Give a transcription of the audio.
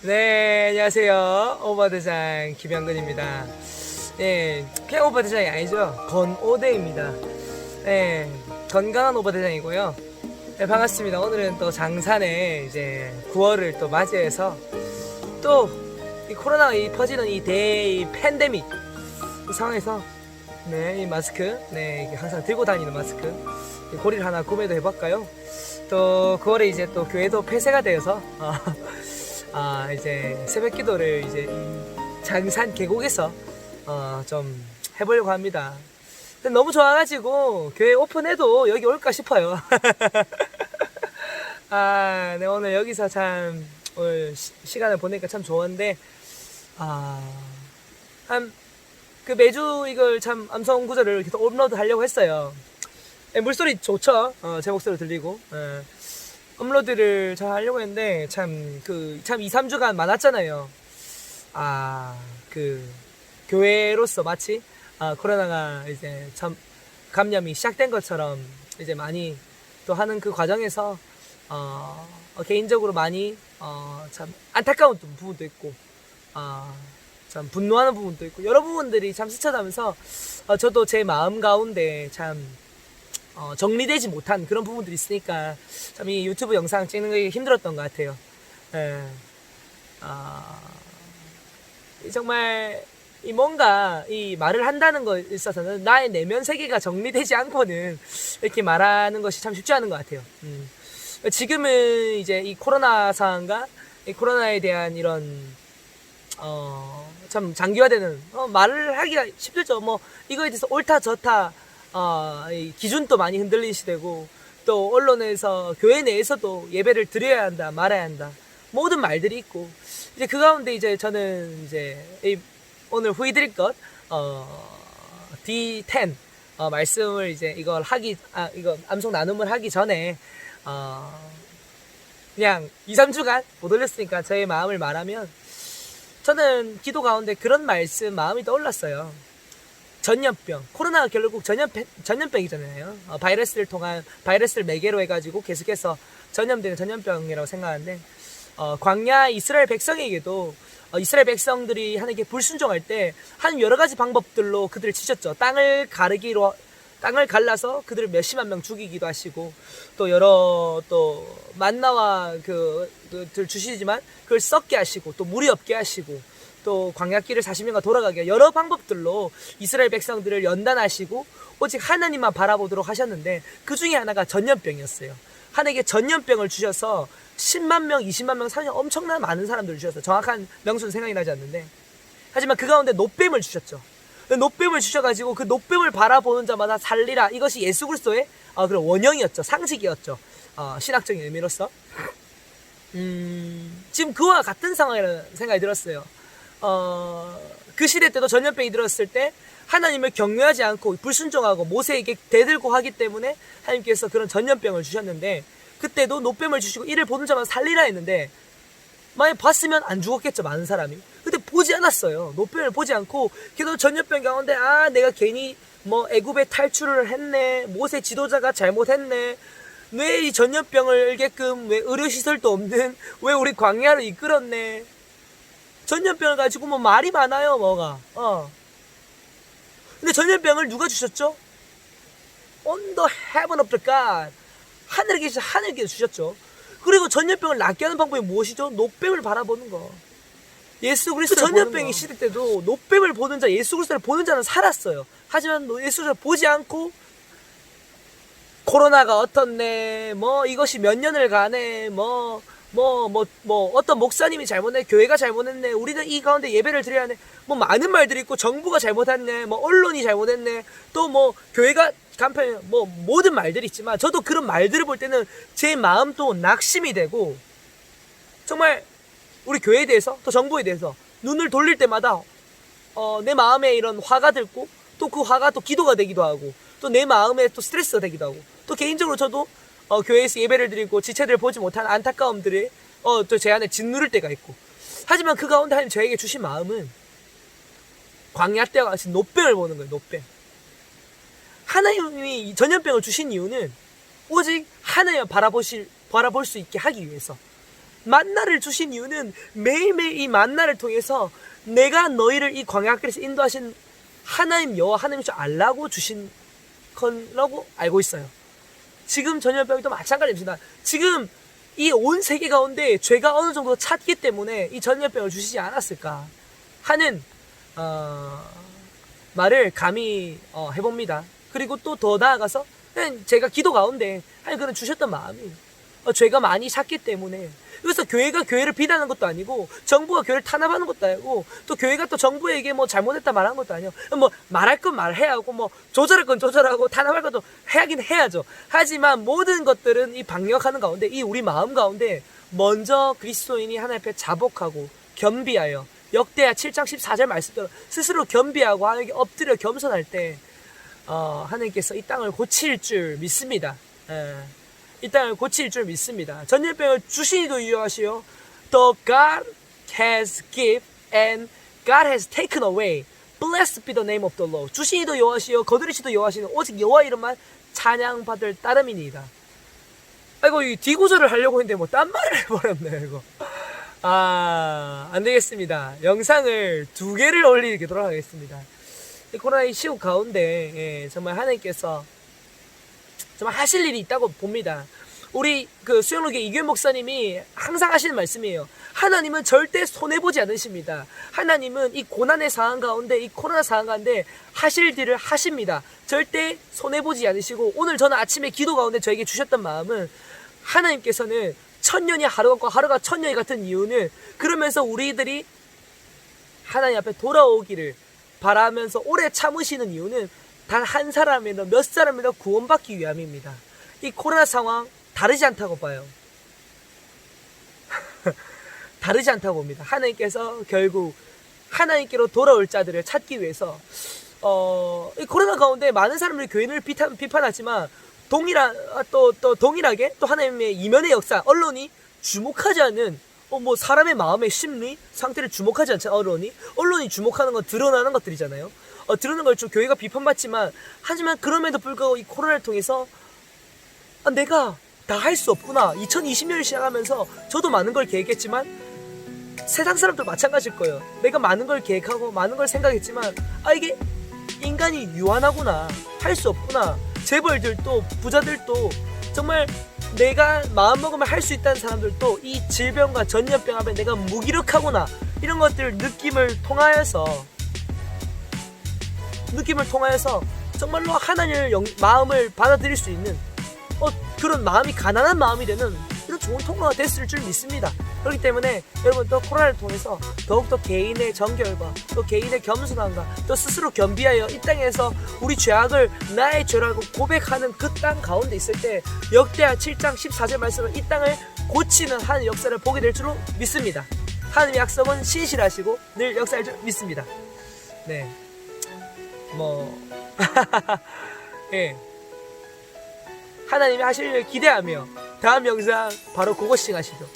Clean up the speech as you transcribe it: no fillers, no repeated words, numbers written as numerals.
네, 안녕하세요. 오버대장 김영근입니다. 네, 그냥 오버대장이 아니죠. 건오대입니다. 네, 건강한 오버대장이고요. 네, 반갑습니다. 오늘은 또 장산에 이제 9월을 또 맞이해서 또 이 코로나가 퍼지는 이 팬데믹 이 상황에서 네, 이 마스크, 네, 항상 들고 다니는 마스크, 이 고리를 하나 구매도 해볼까요? 또 9월에 이제 또 교회도 폐쇄가 되어서 이제 새벽 기도를 이제 이 장산 계곡에서 좀 해보려고 합니다. 근데 너무 좋아가지고 교회 오픈해도 여기 올까 싶어요. 네, 오늘 여기서 참 오늘 시간을 보내니까 참 좋은데 그 매주 이걸 참 암송 구절을 계속 업로드 하려고 했어요. 물소리 좋죠? 제 목소리 들리고. 업로드를 잘 하려고 했는데, 참 2, 3주간 많았잖아요. 교회로서 마치, 코로나가 이제 참 감염이 시작된 것처럼 이제 많이 또 하는 그 과정에서, 개인적으로 많이, 참 안타까운 부분도 있고, 참 분노하는 부분도 있고, 여러 부분들이 참 스쳐가면서, 저도 제 마음 가운데 참, 정리되지 못한 그런 부분들이 있으니까 참 이 유튜브 영상 찍는 게 힘들었던 것 같아요. 정말 이 뭔가 이 말을 한다는 것에 있어서는 나의 내면 세계가 정리되지 않고는 이렇게 말하는 것이 참 쉽지 않은 것 같아요. 지금은 이제 이 코로나 상황과 이 코로나에 대한 이런 참 장기화되는 말을 하기가 힘들죠. 뭐 이거에 대해서 옳다 좋다 이 기준도 많이 흔들린 시대고, 또 언론에서 교회 내에서도 예배를 드려야 한다 말아야 한다 모든 말들이 있고, 이제 그 가운데 이제 저는 이제 오늘 후이드릴 것 D10 말씀을 이제 이거 암송 나눔을 하기 전에 그냥 2, 3주간 못 올렸으니까 저의 마음을 말하면, 저는 기도 가운데 그런 말씀 마음이 떠올랐어요. 전염병, 코로나가 결국 전염병이잖아요. 바이러스를 매개로 해가지고 계속해서 전염되는 전염병이라고 생각하는데, 광야 이스라엘 백성에게도 이스라엘 백성들이 하나님께 불순종할 때 한 여러 가지 방법들로 그들을 치셨죠. 땅을 갈라서 그들을 몇십만 명 죽이기도 하시고, 또 만나와 그들 주시지만 그걸 썩게 하시고, 또 물이 없게 하시고, 또 광야길을 40년간 돌아가게 여러 방법들로 이스라엘 백성들을 연단하시고 오직 하나님만 바라보도록 하셨는데, 그 중에 하나가 전염병이었어요. 하나님께 전염병을 주셔서 10만 명, 20만 명, 30만 명 엄청난 많은 사람들을 주셨어요. 정확한 명수는 생각이 나지 않는데, 하지만 그 가운데 노뱀을 주셨죠. 노뱀을 주셔가지고 그 노뱀을 바라보는 자마다 살리라. 이것이 예수 그리스도의 그런 원형이었죠. 상식이었죠. 신학적인 의미로서. 지금 그와 같은 상황이라는 생각이 들었어요. 그 시대 때도 전염병이 들었을 때 하나님을 경외하지 않고 불순종하고 모세에게 대들고 하기 때문에 하나님께서 그런 전염병을 주셨는데, 그때도 노뱀을 주시고 이를 보는 자만 살리라 했는데, 만약 봤으면 안 죽었겠죠, 많은 사람이. 근데 보지 않았어요. 노뱀을 보지 않고 계속 전염병 가운데 내가 괜히 애굽에 탈출을 했네, 모세 지도자가 잘못했네, 왜 이 전염병을 일게끔, 왜 의료시설도 없는, 왜 우리 광야를 이끌었네, 전염병을 가지고 말이 많아요, 뭐가. 근데 전염병을 누가 주셨죠? On the heaven of the God. 하늘에 계신 하늘께 주셨죠. 그리고 전염병을 낫게 하는 방법이 무엇이죠? 노뱀을 바라보는 거. 예수 그리스도 전염병이 시대 때도 노뱀을 보는 자, 예수 그리스도를 보는 자는 살았어요. 하지만 예수 그리스도를 보지 않고 코로나가 어떻네, 이것이 몇 년을 가네, 어떤 목사님이 잘못했네, 교회가 잘못했네, 우리는 이 가운데 예배를 드려야 하네, 많은 말들이 있고, 정부가 잘못했네, 언론이 잘못했네, 또 교회가 간편, 모든 말들이 있지만, 저도 그런 말들을 볼 때는 제 마음도 낙심이 되고, 정말 우리 교회에 대해서, 또 정부에 대해서 눈을 돌릴 때마다 내 마음에 이런 화가 들고, 또 그 화가 또 기도가 되기도 하고, 또 내 마음에 또 스트레스가 되기도 하고, 또 개인적으로 저도 교회에서 예배를 드리고 지체들을 보지 못한 안타까움들이 또 제 안에 짓누를 때가 있고, 하지만 그 가운데 하나님 저에게 주신 마음은 광야 때와 같이 노뱀을 보는 거예요. 노뱀. 하나님이 전염병을 주신 이유는 오직 하나님을 바라볼 수 있게 하기 위해서, 만나를 주신 이유는 매일매일 이 만나를 통해서 내가 너희를 이 광야 길에서 인도하신 하나님 여호와 하나님인 줄 알라고 주신 거라고 알고 있어요. 지금 전염병도 마찬가지입니다. 지금 이 온 세계 가운데 죄가 어느 정도 찼기 때문에 이 전염병을 주시지 않았을까 하는 말을 감히 해봅니다. 그리고 또 더 나아가서 제가 기도 가운데 그는 주셨던 마음이 죄가 많이 찼기 때문에, 그래서 교회가 교회를 비난하는 것도 아니고 정부가 교회를 탄압하는 것도 아니고 또 교회가 또 정부에게 뭐 잘못했다 말하는 것도 아니고 뭐 말할 건 말해야 하고 뭐 조절할 건 조절하고 탄압할 것도 해야긴 해야죠. 하지만 모든 것들은 이 방역하는 가운데 이 우리 마음 가운데 먼저 그리스도인이 하나님 앞에 자복하고 겸비하여 역대하 7장 14절 말씀대로 스스로 겸비하고 하나님께 엎드려 겸손할 때 하나님께서 이 땅을 고칠 줄 믿습니다. 이 땅을 고칠 줄 믿습니다. 전염병을 주신 이도 유효하시오. The God has given and God has taken away. Blessed be the name of the Lord. 주신 이도 여호와시오 거두리시도 여호와시는 오직 여호와 이름만 찬양받을 따름이니이다. 아이고 이 뒤구절을 하려고 했는데 뭐 딴 말을 해버렸네 이거. 안 되겠습니다. 영상을 2개를 올리도록 하겠습니다. 코로나 시국 가운데 정말 하나님께서 정말 하실 일이 있다고 봅니다. 우리 그 수영로교회 이규현 목사님이 항상 하시는 말씀이에요. 하나님은 절대 손해보지 않으십니다. 하나님은 이 고난의 상황 가운데, 이 코로나 상황 가운데 하실 일을 하십니다. 절대 손해보지 않으시고, 오늘 저는 아침에 기도 가운데 저에게 주셨던 마음은, 하나님께서는 천년이 하루 같고 하루가 천년이 같은 이유는, 그러면서 우리들이 하나님 앞에 돌아오기를 바라면서 오래 참으시는 이유는 단 한 사람이나 몇 사람이나 구원받기 위함입니다. 이 코로나 상황 다르지 않다고 봐요. 다르지 않다고 봅니다. 하나님께서 결국 하나님께로 돌아올 자들을 찾기 위해서 이 코로나 가운데 많은 사람들이 교인을 비판하지만 동일하게 또 하나님의 이면의 역사, 언론이 주목하지 않는 뭐 사람의 마음의 심리 상태를 주목하지 않잖아. 언론이 주목하는 건 드러나는 것들이잖아요. 드러나는 걸 좀 교회가 비판받지만, 하지만 그럼에도 불구하고 이 코로나를 통해서 내가 다 할 수 없구나. 2020년을 시작하면서 저도 많은 걸 계획했지만 세상 사람도 마찬가지일 거예요. 내가 많은 걸 계획하고 많은 걸 생각했지만 이게 인간이 유한하구나. 할 수 없구나. 재벌들도 부자들도 정말 내가 마음먹으면 할 수 있다는 사람들도 이 질병과 전염병 앞에 내가 무기력하구나. 이런 것들 느낌을 통하여서 정말로 하나님의 마음을 받아들일 수 있는 그런 마음이 가난한 마음이 되는 이런 좋은 통로가 됐을 줄 믿습니다. 그렇기 때문에 여러분 또 코로나를 통해서 더욱더 개인의 정결과 또 개인의 겸손함과 또 스스로 겸비하여 이 땅에서 우리 죄악을 나의 죄라고 고백하는 그 땅 가운데 있을 때 역대하 7장 14절 말씀은 이 땅을 고치는 하나님의 역사를 보게 될 줄로 믿습니다. 하나님의 약속은 신실하시고 늘 역사할 줄 믿습니다. 네, 예. 하나님이 하실 일을 기대하며 다음 영상 바로 그거 시청하시죠.